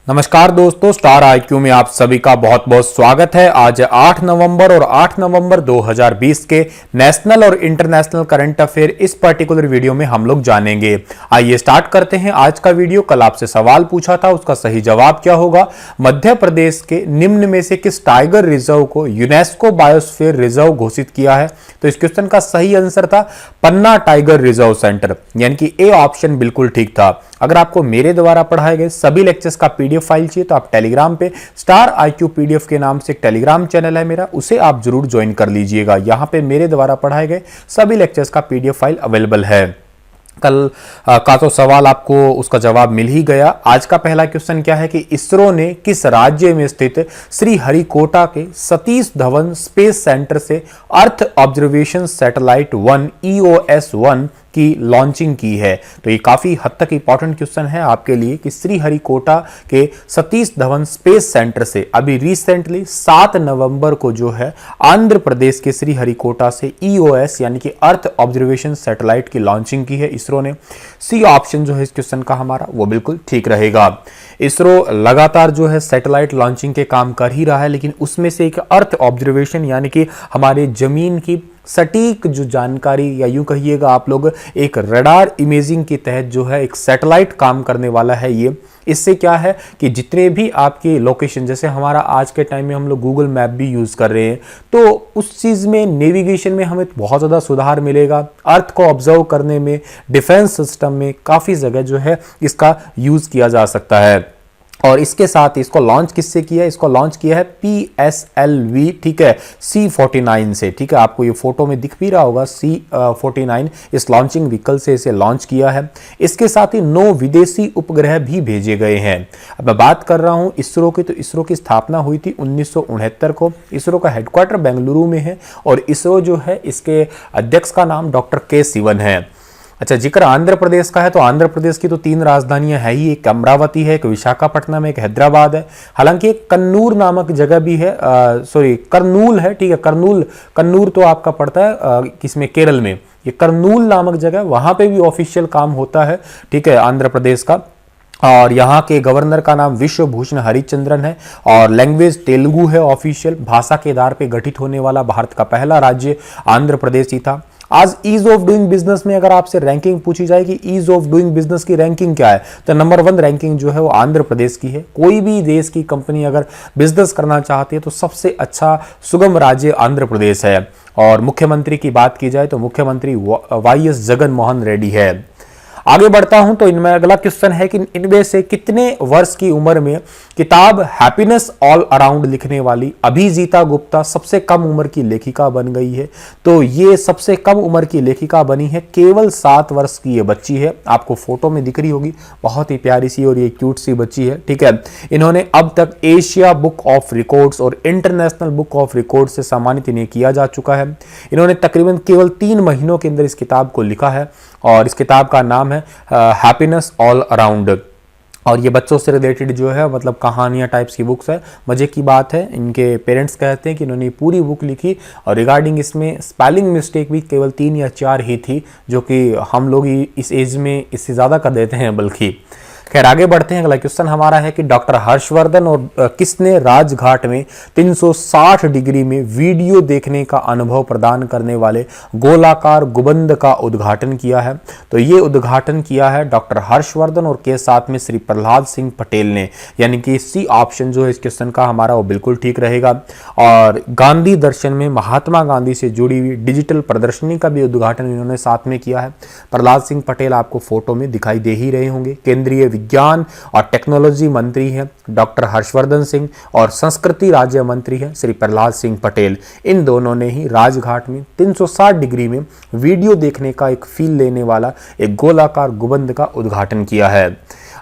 नमस्कार दोस्तों, star IQ में आप सभी का बहुत बहुत स्वागत है। आज 8 नवंबर और 8 नवंबर 2020 के नेशनल और इंटरनेशनल करंट अफेयर इस पर्टिकुलर वीडियो में हम लोग जानेंगे। आइए स्टार्ट करते हैं आज का वीडियो। कल आपसे सवाल पूछा था, उसका सही जवाब क्या होगा। मध्य प्रदेश के निम्न में से किस टाइगर रिजर्व को यूनेस्को बायोस्फीयर रिजर्व घोषित किया है? तो इस क्वेश्चन का सही आंसर था पन्ना टाइगर रिजर्व सेंटर, यानी कि ए ऑप्शन बिल्कुल ठीक था। अगर आपको मेरे द्वारा पढ़ाए गए सभी लेक्चर्स का पीडीएफ फाइल चाहिए तो आप टेलीग्राम पे स्टार आईक्यू पीडीएफ के नाम से एक टेलीग्राम चैनल है मेरा, उसे आप जरूर ज्वाइन कर लीजिएगा। यहां पे मेरे द्वारा पढ़ाए गए सभी लेक्चर्स का पीडीएफ फाइल अवेलेबल है। कल का तो सवाल आपको उसका जवाब मिल ही गया। आज का पहला क्वेश्चन क्या है कि इसरो ने किस राज्य में स्थित श्रीहरिकोटा के सतीश धवन स्पेस सेंटर से अर्थ ऑब्जर्वेशन सैटेलाइट 1 EOS-1 की लॉन्चिंग की है? तो ये काफी हद तक इंपॉर्टेंट क्वेश्चन है आपके लिए कि श्रीहरिकोटा के सतीश धवन स्पेस सेंटर से अभी रिसेंटली 7 नवंबर को जो है आंध्र प्रदेश के श्रीहरिकोटा से EOS यानी कि अर्थ ऑब्जर्वेशन सैटेलाइट की लॉन्चिंग की है इसरो ने। सी ऑप्शन जो है इस क्वेश्चन का हमारा वो बिल्कुल ठीक रहेगा। इसरो लगातार जो है सैटेलाइट लॉन्चिंग के काम कर ही रहा है, लेकिन उसमें से एक अर्थ ऑब्जर्वेशन यानी कि हमारे जमीन की सटीक जो जानकारी या यूं कहिएगा आप लोग एक रडार इमेजिंग के तहत जो है एक सैटेलाइट काम करने वाला है ये। इससे क्या है कि जितने भी आपके लोकेशन, जैसे हमारा आज के टाइम में हम लोग गूगल मैप भी यूज कर रहे हैं, तो उस चीज में नेविगेशन में हमें बहुत ज्यादा सुधार मिलेगा। अर्थ को ऑब्जर्व करने में, डिफेंस सिस्टम में काफी जगह जो है इसका यूज किया जा सकता है। और इसके साथ इसको लॉन्च किससे किया है? इसको लॉन्च किया है PSLV, ठीक है, C49 से। ठीक है, आपको ये फोटो में दिख भी रहा होगा C49 इस लॉन्चिंग व्हीकल से इसे लॉन्च किया है। इसके साथ ही 9 विदेशी उपग्रह भी भेजे गए हैं। अब मैं बात कर रहा हूं इसरो की, तो इसरो की स्थापना हुई थी 1969 को। इसरो का हेडक्वार्टर बेंगलुरु में है और इसरो जो है इसके अध्यक्ष का नाम डॉक्टर के सिवन है। अच्छा, जिक्र आंध्र प्रदेश का है तो आंध्र प्रदेश की तो 3 राजधानियां है ही, एक अमरावती है, एक विशाखापट्टनम है, एक हैदराबाद है। हालांकि एक कन्नूर नामक जगह भी है, करनूल है, ठीक है, कन्नूर तो आपका पड़ता है किसमें, केरल में। ये करनूल नामक जगह, वहां पे भी ऑफिशियल काम होता है, ठीक है, आंध्र प्रदेश का। और यहाँ के गवर्नर का नाम विश्वभूषण हरिचंद्रन है और लैंग्वेज तेलुगु है ऑफिशियल। भाषा के आधार पर गठित होने वाला भारत का पहला राज्य आंध्र प्रदेश ही था। आज ईज ऑफ डूइंग बिजनेस में अगर आपसे रैंकिंग पूछी जाए कि ईज ऑफ डूइंग बिजनेस की रैंकिंग क्या है, तो नंबर 1 रैंकिंग जो है वो आंध्र प्रदेश की है। कोई भी देश की कंपनी अगर बिजनेस करना चाहती है तो सबसे अच्छा सुगम राज्य आंध्र प्रदेश है। और मुख्यमंत्री की बात की जाए तो मुख्यमंत्री YS जगन मोहन रेड्डी है। आगे बढ़ता हूं तो इनमें अगला क्वेश्चन है कि इनमें से कितने वर्ष की उम्र में किताब हैप्पीनेस ऑल अराउंड लिखने वाली अभिजीता गुप्ता सबसे कम उम्र की लेखिका बन गई है? तो ये सबसे कम उम्र की लेखिका बनी है, केवल 7 वर्ष की ये बच्ची है। आपको फोटो में दिख रही होगी, बहुत ही प्यारी सी और ये क्यूट सी बच्ची है, ठीक है। इन्होंने अब तक एशिया बुक ऑफ रिकॉर्ड्स और इंटरनेशनल बुक ऑफ रिकॉर्ड्स से सम्मानित इन्हें किया जा चुका है। इन्होंने तकरीबन केवल 3 महीनों के अंदर इस किताब को लिखा है और इस किताब का नाम है हैप्पीनेस ऑल अराउंड। और ये बच्चों से रिलेटेड जो है मतलब कहानियां टाइप्स की बुक्स है। मजे की बात है, इनके पेरेंट्स कहते हैं कि इन्होंने पूरी बुक लिखी और रिगार्डिंग इसमें स्पेलिंग मिस्टेक भी केवल 3 या 4 ही थी, जो कि हम लोग इस एज में इससे ज़्यादा कर देते हैं बल्कि। खैर आगे बढ़ते हैं। अगला क्वेश्चन हमारा है कि डॉक्टर हर्षवर्धन और किसने राजघाट में 360 डिग्री में वीडियो देखने का अनुभव प्रदान करने वाले गोलाकार गुंबद का उद्घाटन किया है? तो ये उद्घाटन किया है डॉक्टर हर्षवर्धन और के साथ में श्री प्रहलाद सिंह पटेल ने, यानी कि सी ऑप्शन जो है इस क्वेश्चन का हमारा वो बिल्कुल ठीक रहेगा। और गांधी दर्शन में महात्मा गांधी से जुड़ी हुई डिजिटल प्रदर्शनी का भी उद्घाटन इन्होंने साथ में किया है। प्रहलाद सिंह पटेल आपको फोटो में दिखाई दे ही रहे होंगे। केंद्रीय विज्ञान और टेक्नोलॉजी मंत्री हैं डॉक्टर हर्षवर्धन सिंह और संस्कृति राज्य मंत्री हैं श्री प्रहलाद सिंह पटेल। इन दोनों ने ही राजघाट में 360 डिग्री में वीडियो देखने का एक फील लेने वाला एक गोलाकार गुंबद का उद्घाटन किया है।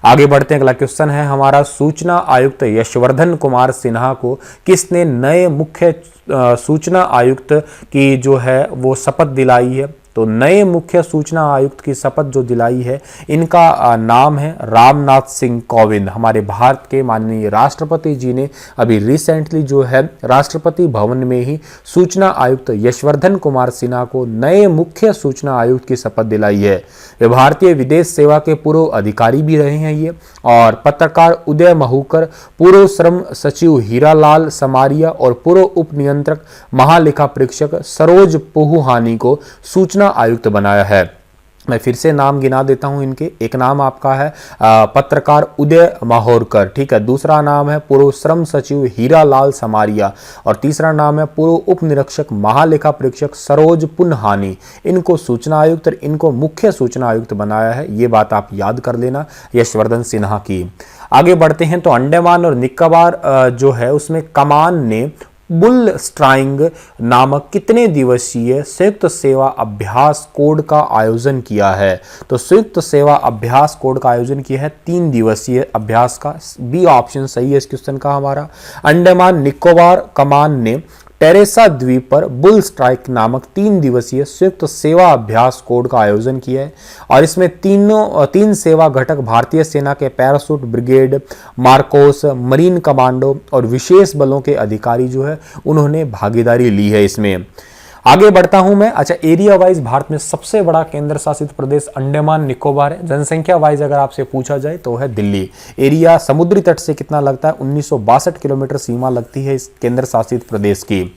आगे बढ़ते हैं। अगला क्वेश्चन है हमारा, सूचना आयुक्त यशवर्धन कुमार सिन्हा को किसने नए मुख्य सूचना आयुक्त की जो है वो शपथ दिलाई है? तो नए मुख्य सूचना आयुक्त की शपथ जो दिलाई है, इनका नाम है रामनाथ सिंह कोविंद। हमारे भारत के माननीय राष्ट्रपति जी ने अभी रिसेंटली जो है राष्ट्रपति भवन में ही सूचना आयुक्त यशवर्धन कुमार सिन्हा को नए मुख्य सूचना आयुक्त की शपथ दिलाई है। वे भारतीय विदेश सेवा के पूर्व अधिकारी भी रहे हैं ये, और पत्रकार उदय महूकर, पूर्व श्रम सचिव हीरालाल समारिया और पूर्व उप नियंत्रक महालेखा परीक्षक सरोज पुहुहानी को सूचना आयुक्त बनाया है। मैं फिर से नाम गिना देता हूं इनके। एक नाम आपका है पत्रकार उदय माहोरकर, ठीक है। दूसरा नाम है पूर्व श्रम सचिव हीरालाल समारिया, और तीसरा नाम है पूर्व उप निरीक्षक महालेखा परीक्षक सरोज पुन्हानी। इनको सूचना आयुक्त और इनको मुख्य सूचना आयुक्त बनाया है। ये बात आप याद कर लेना यशवर्धन सिन्हा की। आगे बढ़ते हैं तो अंडमान और निकोबार जो है उसमें कमान ने बुल स्ट्राइंग नामक कितने दिवसीय संयुक्त सेवा अभ्यास कोड का आयोजन किया है? तो संयुक्त सेवा अभ्यास कोड का आयोजन किया है 3 दिवसीय अभ्यास का। बी ऑप्शन सही है इस क्वेश्चन का हमारा। अंडमान निकोबार कमान ने टेरेसा द्वीप पर बुल स्ट्राइक नामक 3 दिवसीय संयुक्त सेवा अभ्यास कोड का आयोजन किया है, और इसमें 3 सेवा घटक भारतीय सेना के parachute brigade, Marcos, marine commando और विशेष बलों के अधिकारी जो है उन्होंने भागीदारी ली है इसमें। आगे बढ़ता हूं मैं। अच्छा, एरिया वाइज भारत में सबसे बड़ा केंद्र शासित प्रदेश अंडमान निकोबार है। जनसंख्या वाइज अगर आपसे पूछा जाए तो है दिल्ली। एरिया समुद्री तट से कितना लगता है? 1962 किलोमीटर सीमा लगती है इस केंद्र शासित प्रदेश की।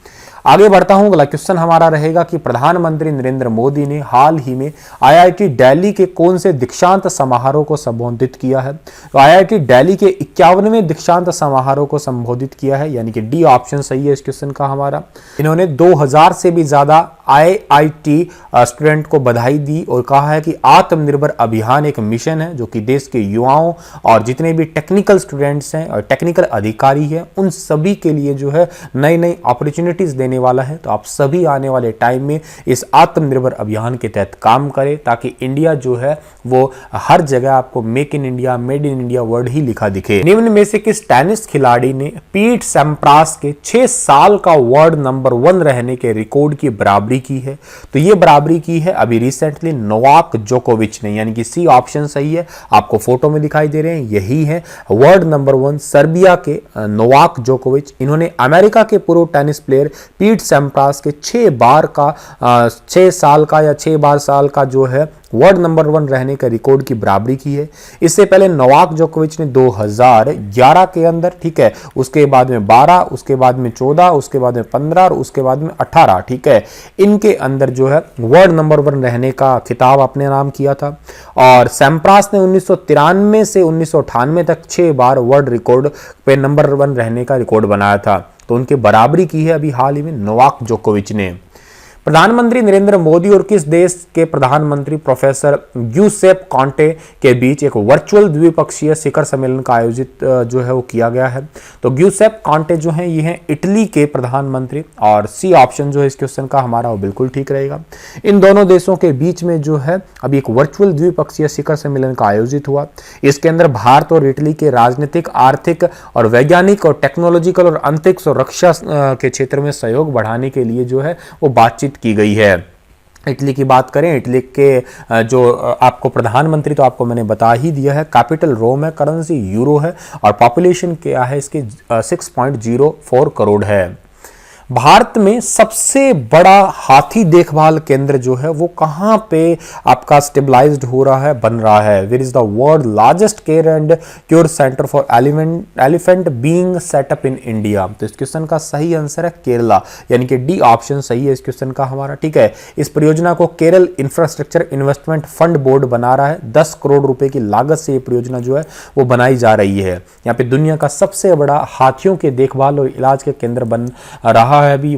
आगे बढ़ता हूं। अगला क्वेश्चन हमारा रहेगा कि प्रधानमंत्री नरेंद्र मोदी ने हाल ही में आईआईटी दिल्ली के कौन से दीक्षांत समारोह को संबोधित किया है? तो आईआईटी दिल्ली के 51वें दीक्षांत समारोह को संबोधित किया है, यानी कि डी ऑप्शन सही है इस क्वेश्चन का हमारा। इन्होंने 2000 से भी ज्यादा आईआईटी स्टूडेंट को बधाई दी और कहा है कि आत्मनिर्भर अभियान एक मिशन है जो कि देश के युवाओं और जितने भी टेक्निकल स्टूडेंट्स हैं और टेक्निकल अधिकारी हैं उन सभी के लिए जो है नई नई अपॉर्चुनिटीज देने वाला है। तो आप सभी आने वाले टाइम में इस आत्मनिर्भर अभियान के तहत काम करें ताकि इंडिया जो है वो हर जगह आपको make in India, made in India word ही लिखा दिखे। निम्न में से किस टेनिस खिलाड़ी ने पीट सैम्प्रास के 6 साल का वर्ल्ड नंबर 1 रहने के रिकॉर्ड की बराबरी की है? तो ये बराबरी की है अभी रिसेंटली नोवाक जोकोविच ने, यानी कि सी ऑप्शन सही है। आपको फोटो में दिखाई दे रहे हैं, यही है वर्ल्ड नंबर 1 सर्बिया के नोवाक जोकोविच। इन्होंने अमेरिका के पूर्व टेनिस प्लेयर पीट सैम्प्रास के 6 साल का या 6 साल का जो है वर्ल्ड नंबर 1 रहने का रिकॉर्ड की बराबरी की है। इससे पहले नोवाक जोकोविच ने 2011 के अंदर, ठीक है, उसके बाद में 12, उसके बाद में 14, उसके बाद में 15 और उसके बाद में 18, ठीक है, इनके अंदर जो है वर्ल्ड नंबर 1 रहने का खिताब अपने नाम किया था। और सैम्प्रास ने 1993 से 1998 तक 6 बार वर्ल्ड रिकॉर्ड पे नंबर 1 रहने का रिकॉर्ड बनाया था। तो उनके बराबरी की है अभी हाल ही में नोवाक जोकोविच ने। प्रधानमंत्री नरेंद्र मोदी और किस देश के प्रधानमंत्री प्रोफेसर ग्यूसेप कॉन्टे के बीच एक वर्चुअल द्विपक्षीय शिखर सम्मेलन का आयोजित जो है वो किया गया है? तो ग्यूसेप कॉन्टे जो हैं ये हैं इटली के प्रधानमंत्री, और सी ऑप्शन जो है इस क्वेश्चन का हमारा वो बिल्कुल ठीक रहेगा। इन दोनों देशों के बीच में जो है अभी एक वर्चुअल द्विपक्षीय शिखर सम्मेलन का आयोजित हुआ। इसके अंदर भारत और इटली के राजनीतिक, आर्थिक और वैज्ञानिक और टेक्नोलॉजिकल और अंतरिक्ष और रक्षा के क्षेत्र में सहयोग बढ़ाने के लिए जो है वो बातचीत की गई है। इटली की बात करें, इटली के जो आपको प्रधानमंत्री तो आपको मैंने बता ही दिया है, कैपिटल रोम है, करेंसी यूरो है और पॉपुलेशन क्या है इसकी 6.04 करोड़ है। भारत में सबसे बड़ा हाथी देखभाल केंद्र जो है वो कहां पे आपका स्टेबलाइज्ड हो रहा है, बन रहा है? Where is the world largest care and cure centre for elephant being set up in India? तो इस क्वेश्चन का सही आंसर है केरला, यानी कि डी ऑप्शन सही है इस क्वेश्चन का हमारा, ठीक है। इस परियोजना को Kerala infrastructure investment fund board बना रहा है। 10 करोड़ रुपए की लागत से ये परियोजना जो है वो बनाई जा रही है। यहाँ पे दुनिया का सबसे बड़ा हाथियों के देखभाल और इलाज के केंद्र बन रहा है अभी।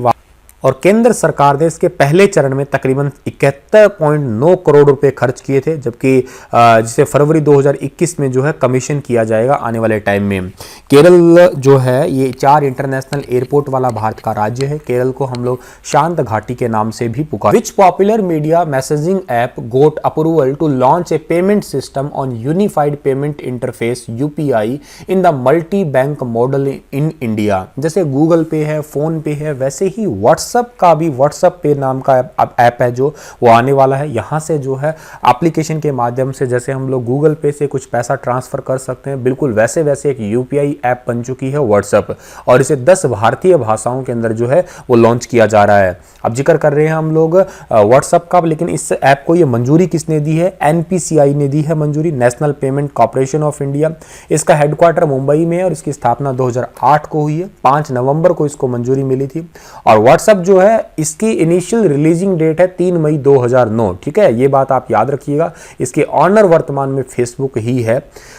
और केंद्र सरकार ने इसके पहले चरण में तकरीबन 71.9 करोड़ रुपए खर्च किए थे, जबकि जिसे फरवरी 2021 में जो है कमीशन किया जाएगा आने वाले टाइम में। केरल जो है ये 4 इंटरनेशनल एयरपोर्ट वाला भारत का राज्य है। केरल को हम लोग शांत घाटी के नाम से भी पुकार। Which popular media messaging app got approval to launch a payment system on unified payment interface UPI in the multi bank model in India. जैसे गूगल पे है, फोन पे है, वैसे ही व्हाट्सएप का भी व्हाट्सएप पे नाम का ऐप है जो वो आने वाला है। यहाँ से जो है एप्लीकेशन के माध्यम से जैसे हम लोग गूगल पे से कुछ पैसा ट्रांसफर कर सकते हैं, बिल्कुल वैसे वैसे एक यूपीआई ऐप बन चुकी है व्हाट्सएप, और इसे 10 भारतीय भाषाओं के अंदर जो है वो लॉन्च किया जा रहा है। अब जिक्र कर रहे हैं हम लोग व्हाट्सएप का, लेकिन इस ऐप को ये मंजूरी किसने दी है? एनपीसीआई ने दी है मंजूरी, national payment corporation of India. इसका हेडक्वार्टर मुंबई में है और इसकी स्थापना 2008 को हुई है। 5 नवंबर को इसको मंजूरी मिली थी। और व्हाट्सएप जो है इसकी इनिशियल रिलीजिंग डेट है 3 मई 2009। ठीक है, ये बात आप याद रखिएगा। इसके ऑनर वर्तमान में फेसबुक ही है।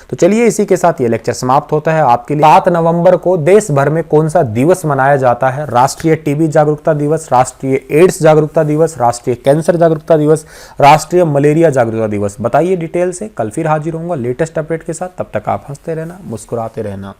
तो चलिए इसी के साथ ये लेक्चर समाप्त होता है आपके लिए। 7 नवंबर को देश भर में कौन सा दिवस मनाया जाता है? राष्ट्रीय टीबी जागरूकता दिवस, राष्ट्रीय एड्स जागरूकता दिवस, राष्ट्रीय कैंसर जागरूकता दिवस, राष्ट्रीय मलेरिया जागरूकता दिवस। बताइए डिटेल से। कल फिर हाजिर होऊंगा लेटेस्ट अपडेट के साथ। तब तक आप हंसते रहना, मुस्कुराते रहना।